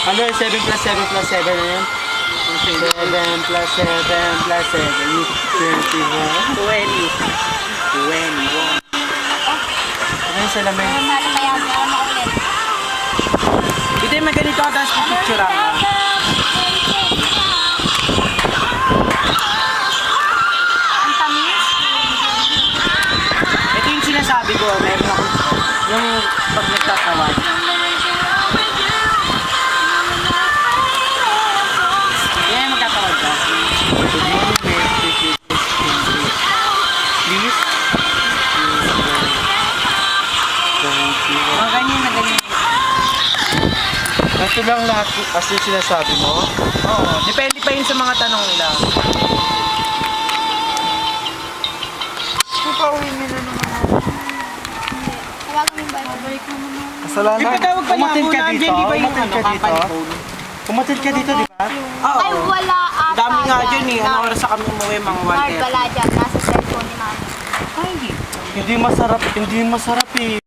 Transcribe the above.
Ano yung 7 plus 7 plus 7 na yun? 7 plus 7 plus 7 is 21. 20. 21. Ano yung salamin? Ito yung maganito ako tapos pipicture ako. Ang tamis. Ito yung sinasabi ko, meron ako yung pag nagtatawad. Yan, magtatawad ka. Please? Mga ganyan na ganyan. Ito lang lahat as yung sinasabi mo? Oo, depende pa yun sa mga tanong nila. Papauwi nyo na naman ako. Tawagan mo yung bike. Kasalanan. Ipatawag pa niya Umatid muna, ka andyan, dito? di ba yung Umatid ka dito? company phone? Umatid ka dito, di ba? Oo. Ay, wala ata. Dami nga dyan eh. Ano oras sa kami umuwi, mga Card 1:30. wala dyan. Nasa cellphone ni mami. Ay, Hindi masarap eh.